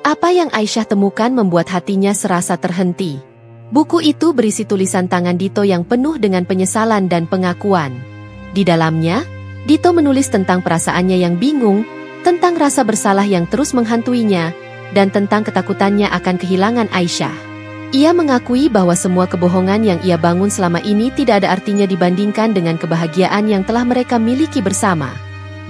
Apa yang Aisyah temukan membuat hatinya serasa terhenti. Buku itu berisi tulisan tangan Dito yang penuh dengan penyesalan dan pengakuan. Di dalamnya, Dito menulis tentang perasaannya yang bingung, tentang rasa bersalah yang terus menghantuinya, dan tentang ketakutannya akan kehilangan Aisyah. Ia mengakui bahwa semua kebohongan yang ia bangun selama ini tidak ada artinya dibandingkan dengan kebahagiaan yang telah mereka miliki bersama.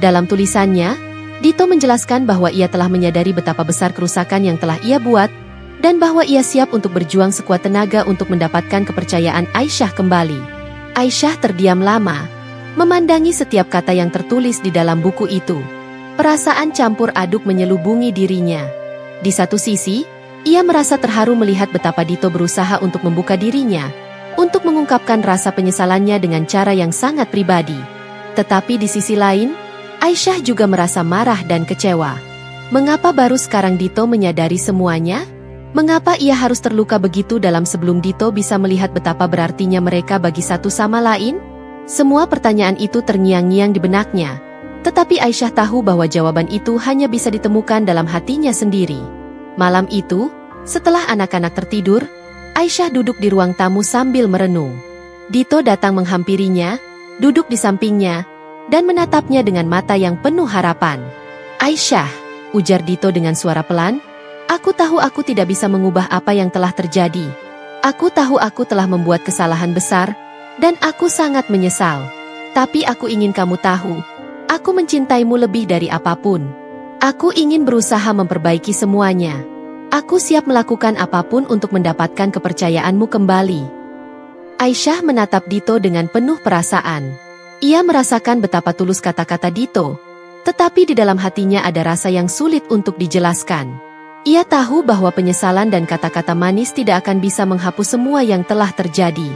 Dalam tulisannya, Dito menjelaskan bahwa ia telah menyadari betapa besar kerusakan yang telah ia buat, dan bahwa ia siap untuk berjuang sekuat tenaga untuk mendapatkan kepercayaan Aisyah kembali. Aisyah terdiam lama, memandangi setiap kata yang tertulis di dalam buku itu. Perasaan campur aduk menyelubungi dirinya. Di satu sisi, ia merasa terharu melihat betapa Dito berusaha untuk membuka dirinya, untuk mengungkapkan rasa penyesalannya dengan cara yang sangat pribadi. Tetapi di sisi lain, Aisyah juga merasa marah dan kecewa. Mengapa baru sekarang Dito menyadari semuanya? Mengapa ia harus terluka begitu dalam sebelum Dito bisa melihat betapa berartinya mereka bagi satu sama lain? Semua pertanyaan itu terngiang-ngiang di benaknya. Tetapi Aisyah tahu bahwa jawaban itu hanya bisa ditemukan dalam hatinya sendiri. Malam itu, setelah anak-anak tertidur, Aisyah duduk di ruang tamu sambil merenung. Dito datang menghampirinya, duduk di sampingnya, dan menatapnya dengan mata yang penuh harapan. Aisyah, ujar Dito dengan suara pelan, aku tahu aku tidak bisa mengubah apa yang telah terjadi. Aku tahu aku telah membuat kesalahan besar, dan aku sangat menyesal. Tapi aku ingin kamu tahu, aku mencintaimu lebih dari apapun. Aku ingin berusaha memperbaiki semuanya. Aku siap melakukan apapun untuk mendapatkan kepercayaanmu kembali. Aisyah menatap Dito dengan penuh perasaan. Ia merasakan betapa tulus kata-kata Dito, tetapi di dalam hatinya ada rasa yang sulit untuk dijelaskan. Ia tahu bahwa penyesalan dan kata-kata manis tidak akan bisa menghapus semua yang telah terjadi.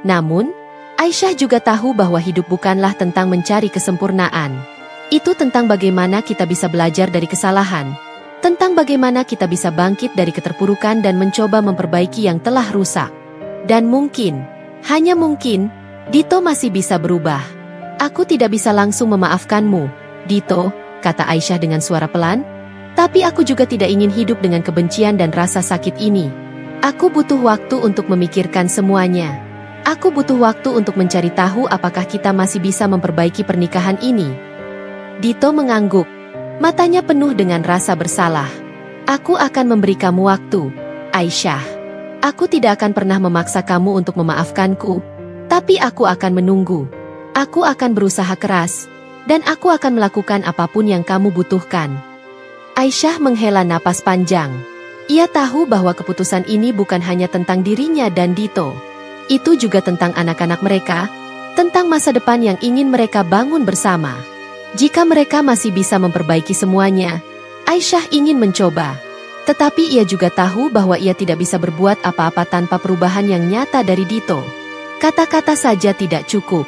Namun, Aisyah juga tahu bahwa hidup bukanlah tentang mencari kesempurnaan. Itu tentang bagaimana kita bisa belajar dari kesalahan, tentang bagaimana kita bisa bangkit dari keterpurukan dan mencoba memperbaiki yang telah rusak. Dan mungkin, hanya mungkin, Dito masih bisa berubah. Aku tidak bisa langsung memaafkanmu, Dito, kata Aisyah dengan suara pelan. Tapi aku juga tidak ingin hidup dengan kebencian dan rasa sakit ini. Aku butuh waktu untuk memikirkan semuanya. Aku butuh waktu untuk mencari tahu apakah kita masih bisa memperbaiki pernikahan ini. Dito mengangguk. Matanya penuh dengan rasa bersalah. Aku akan memberi kamu waktu, Aisyah. Aku tidak akan pernah memaksa kamu untuk memaafkanku, tapi aku akan menunggu. Aku akan berusaha keras, dan aku akan melakukan apapun yang kamu butuhkan. Aisyah menghela napas panjang. Ia tahu bahwa keputusan ini bukan hanya tentang dirinya dan Dito. Itu juga tentang anak-anak mereka, tentang masa depan yang ingin mereka bangun bersama. Jika mereka masih bisa memperbaiki semuanya, Aisyah ingin mencoba. Tetapi ia juga tahu bahwa ia tidak bisa berbuat apa-apa tanpa perubahan yang nyata dari Dito. Kata-kata saja tidak cukup.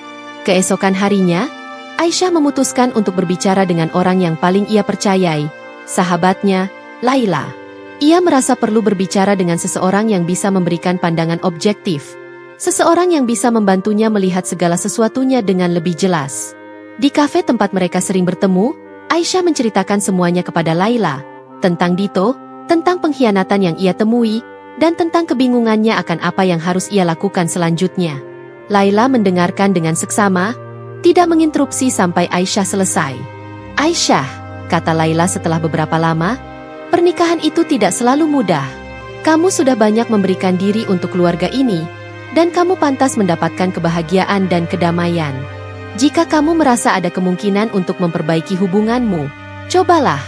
Keesokan harinya, Aisyah memutuskan untuk berbicara dengan orang yang paling ia percayai, sahabatnya, Laila. Ia merasa perlu berbicara dengan seseorang yang bisa memberikan pandangan objektif. Seseorang yang bisa membantunya melihat segala sesuatunya dengan lebih jelas. Di kafe tempat mereka sering bertemu, Aisyah menceritakan semuanya kepada Laila. Tentang Dito, tentang pengkhianatan yang ia temui, dan tentang kebingungannya akan apa yang harus ia lakukan selanjutnya. Laila mendengarkan dengan seksama, tidak menginterupsi sampai Aisyah selesai. Aisyah, kata Laila setelah beberapa lama, pernikahan itu tidak selalu mudah. Kamu sudah banyak memberikan diri untuk keluarga ini, dan kamu pantas mendapatkan kebahagiaan dan kedamaian. Jika kamu merasa ada kemungkinan untuk memperbaiki hubunganmu, cobalah.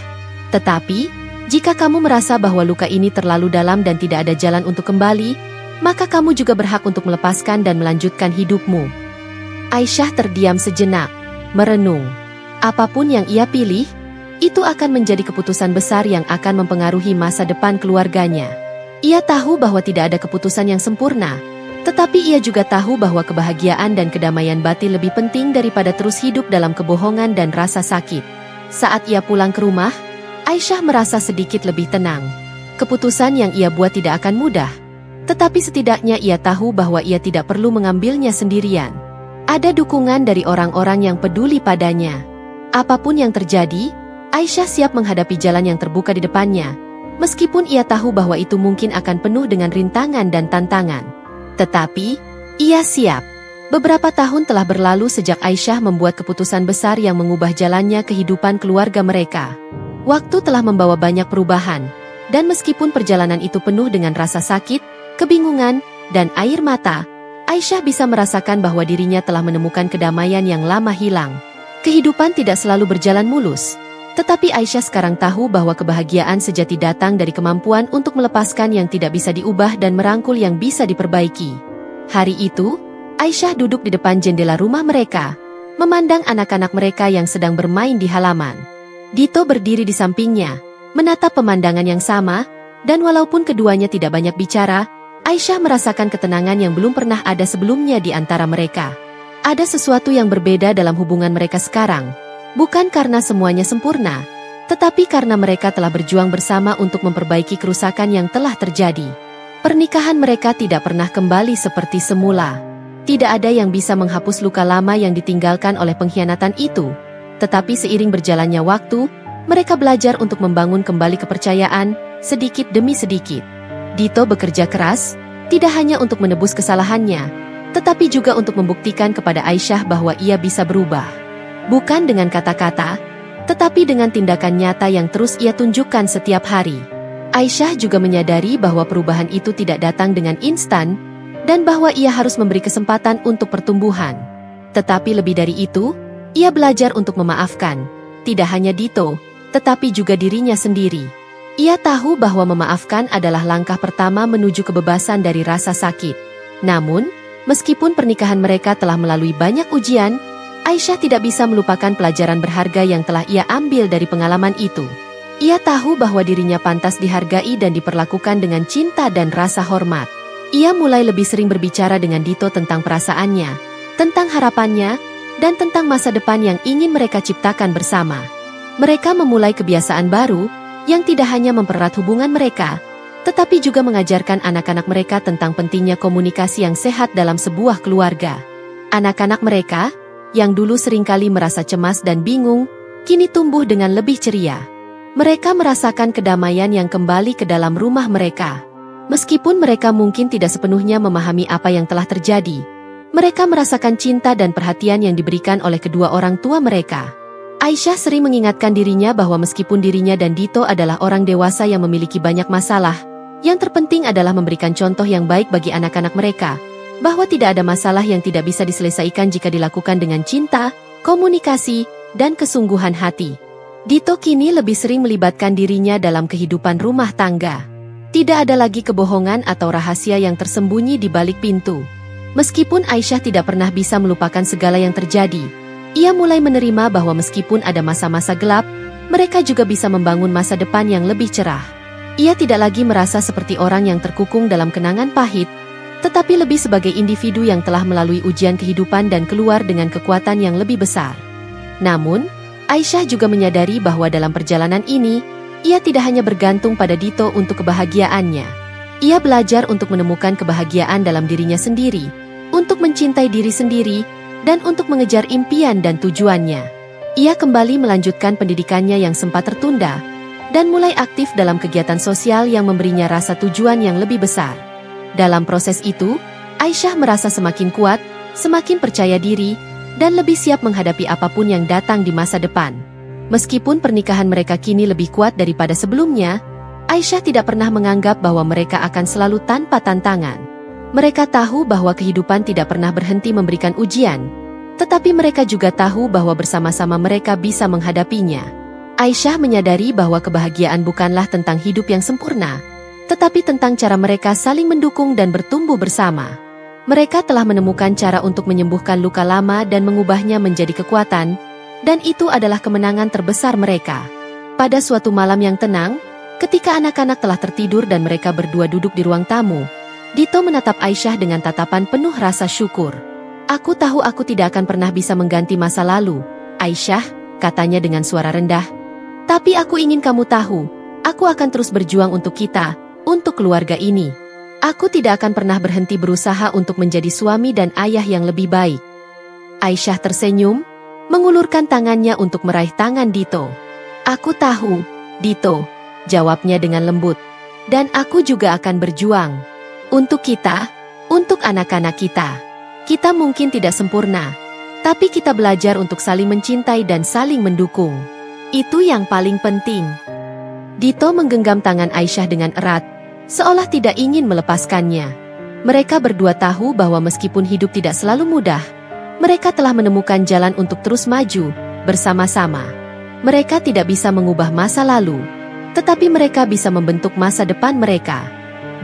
Tetapi, jika kamu merasa bahwa luka ini terlalu dalam dan tidak ada jalan untuk kembali, maka kamu juga berhak untuk melepaskan dan melanjutkan hidupmu. Aisyah terdiam sejenak, merenung. Apapun yang ia pilih, itu akan menjadi keputusan besar yang akan mempengaruhi masa depan keluarganya. Ia tahu bahwa tidak ada keputusan yang sempurna, tetapi ia juga tahu bahwa kebahagiaan dan kedamaian batin lebih penting daripada terus hidup dalam kebohongan dan rasa sakit. Saat ia pulang ke rumah, Aisyah merasa sedikit lebih tenang. Keputusan yang ia buat tidak akan mudah, tetapi setidaknya ia tahu bahwa ia tidak perlu mengambilnya sendirian. Ada dukungan dari orang-orang yang peduli padanya. Apapun yang terjadi, Aisyah siap menghadapi jalan yang terbuka di depannya, meskipun ia tahu bahwa itu mungkin akan penuh dengan rintangan dan tantangan. Tetapi, ia siap. Beberapa tahun telah berlalu sejak Aisyah membuat keputusan besar yang mengubah jalannya kehidupan keluarga mereka. Waktu telah membawa banyak perubahan, dan meskipun perjalanan itu penuh dengan rasa sakit, kebingungan, dan air mata, Aisyah bisa merasakan bahwa dirinya telah menemukan kedamaian yang lama hilang. Kehidupan tidak selalu berjalan mulus, tetapi Aisyah sekarang tahu bahwa kebahagiaan sejati datang dari kemampuan untuk melepaskan yang tidak bisa diubah dan merangkul yang bisa diperbaiki. Hari itu, Aisyah duduk di depan jendela rumah mereka, memandang anak-anak mereka yang sedang bermain di halaman. Dito berdiri di sampingnya, menatap pemandangan yang sama, dan walaupun keduanya tidak banyak bicara, Aisyah merasakan ketenangan yang belum pernah ada sebelumnya di antara mereka. Ada sesuatu yang berbeda dalam hubungan mereka sekarang, bukan karena semuanya sempurna, tetapi karena mereka telah berjuang bersama untuk memperbaiki kerusakan yang telah terjadi. Pernikahan mereka tidak pernah kembali seperti semula. Tidak ada yang bisa menghapus luka lama yang ditinggalkan oleh pengkhianatan itu. Tetapi seiring berjalannya waktu, mereka belajar untuk membangun kembali kepercayaan, sedikit demi sedikit. Dito bekerja keras, tidak hanya untuk menebus kesalahannya, tetapi juga untuk membuktikan kepada Aisyah bahwa ia bisa berubah. Bukan dengan kata-kata, tetapi dengan tindakan nyata yang terus ia tunjukkan setiap hari. Aisyah juga menyadari bahwa perubahan itu tidak datang dengan instan, dan bahwa ia harus memberi kesempatan untuk pertumbuhan. Tetapi lebih dari itu, ia belajar untuk memaafkan, tidak hanya Dito, tetapi juga dirinya sendiri. Ia tahu bahwa memaafkan adalah langkah pertama menuju kebebasan dari rasa sakit. Namun, meskipun pernikahan mereka telah melalui banyak ujian, Aisyah tidak bisa melupakan pelajaran berharga yang telah ia ambil dari pengalaman itu. Ia tahu bahwa dirinya pantas dihargai dan diperlakukan dengan cinta dan rasa hormat. Ia mulai lebih sering berbicara dengan Dito tentang perasaannya, tentang harapannya, dan tentang masa depan yang ingin mereka ciptakan bersama. Mereka memulai kebiasaan baru, yang tidak hanya mempererat hubungan mereka, tetapi juga mengajarkan anak-anak mereka tentang pentingnya komunikasi yang sehat dalam sebuah keluarga. Anak-anak mereka, yang dulu seringkali merasa cemas dan bingung, kini tumbuh dengan lebih ceria. Mereka merasakan kedamaian yang kembali ke dalam rumah mereka. Meskipun mereka mungkin tidak sepenuhnya memahami apa yang telah terjadi, mereka merasakan cinta dan perhatian yang diberikan oleh kedua orang tua mereka. Aisyah sering mengingatkan dirinya bahwa meskipun dirinya dan Dito adalah orang dewasa yang memiliki banyak masalah, yang terpenting adalah memberikan contoh yang baik bagi anak-anak mereka, bahwa tidak ada masalah yang tidak bisa diselesaikan jika dilakukan dengan cinta, komunikasi, dan kesungguhan hati. Dito kini lebih sering melibatkan dirinya dalam kehidupan rumah tangga. Tidak ada lagi kebohongan atau rahasia yang tersembunyi di balik pintu. Meskipun Aisyah tidak pernah bisa melupakan segala yang terjadi, ia mulai menerima bahwa meskipun ada masa-masa gelap, mereka juga bisa membangun masa depan yang lebih cerah. Ia tidak lagi merasa seperti orang yang terkukung dalam kenangan pahit, tetapi lebih sebagai individu yang telah melalui ujian kehidupan dan keluar dengan kekuatan yang lebih besar. Namun, Aisyah juga menyadari bahwa dalam perjalanan ini, ia tidak hanya bergantung pada Dito untuk kebahagiaannya. Ia belajar untuk menemukan kebahagiaan dalam dirinya sendiri, untuk mencintai diri sendiri, dan untuk mengejar impian dan tujuannya. Ia kembali melanjutkan pendidikannya yang sempat tertunda, dan mulai aktif dalam kegiatan sosial yang memberinya rasa tujuan yang lebih besar. Dalam proses itu, Aisyah merasa semakin kuat, semakin percaya diri, dan lebih siap menghadapi apapun yang datang di masa depan. Meskipun pernikahan mereka kini lebih kuat daripada sebelumnya, Aisyah tidak pernah menganggap bahwa mereka akan selalu tanpa tantangan. Mereka tahu bahwa kehidupan tidak pernah berhenti memberikan ujian, tetapi mereka juga tahu bahwa bersama-sama mereka bisa menghadapinya. Aisyah menyadari bahwa kebahagiaan bukanlah tentang hidup yang sempurna, tetapi tentang cara mereka saling mendukung dan bertumbuh bersama. Mereka telah menemukan cara untuk menyembuhkan luka lama dan mengubahnya menjadi kekuatan, dan itu adalah kemenangan terbesar mereka. Pada suatu malam yang tenang, ketika anak-anak telah tertidur dan mereka berdua duduk di ruang tamu, Dito menatap Aisyah dengan tatapan penuh rasa syukur. "Aku tahu aku tidak akan pernah bisa mengganti masa lalu, Aisyah," katanya dengan suara rendah. "Tapi aku ingin kamu tahu, aku akan terus berjuang untuk kita, untuk keluarga ini. Aku tidak akan pernah berhenti berusaha untuk menjadi suami dan ayah yang lebih baik." Aisyah tersenyum, mengulurkan tangannya untuk meraih tangan Dito. "Aku tahu, Dito," jawabnya dengan lembut. "Dan aku juga akan berjuang. Untuk kita, untuk anak-anak kita. Kita mungkin tidak sempurna, tapi kita belajar untuk saling mencintai dan saling mendukung. Itu yang paling penting." Dito menggenggam tangan Aisyah dengan erat, seolah tidak ingin melepaskannya. Mereka berdua tahu bahwa meskipun hidup tidak selalu mudah, mereka telah menemukan jalan untuk terus maju, bersama-sama. Mereka tidak bisa mengubah masa lalu, tetapi mereka bisa membentuk masa depan mereka.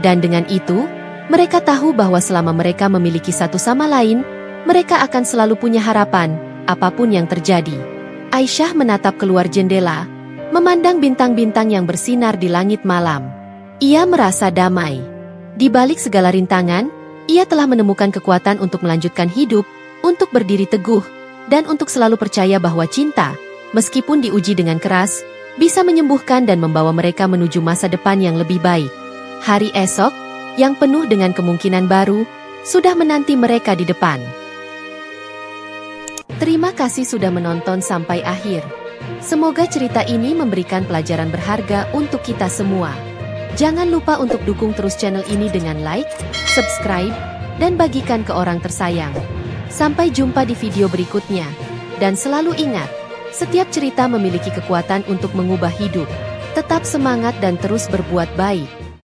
Dan dengan itu, mereka tahu bahwa selama mereka memiliki satu sama lain, mereka akan selalu punya harapan, apapun yang terjadi. Aisyah menatap keluar jendela, memandang bintang-bintang yang bersinar di langit malam. Ia merasa damai. Di balik segala rintangan, ia telah menemukan kekuatan untuk melanjutkan hidup, untuk berdiri teguh, dan untuk selalu percaya bahwa cinta, meskipun diuji dengan keras, bisa menyembuhkan dan membawa mereka menuju masa depan yang lebih baik. Hari esok, yang penuh dengan kemungkinan baru, sudah menanti mereka di depan. Terima kasih sudah menonton sampai akhir. Semoga cerita ini memberikan pelajaran berharga untuk kita semua. Jangan lupa untuk dukung terus channel ini dengan like, subscribe, dan bagikan ke orang tersayang. Sampai jumpa di video berikutnya. Dan selalu ingat, setiap cerita memiliki kekuatan untuk mengubah hidup. Tetap semangat dan terus berbuat baik.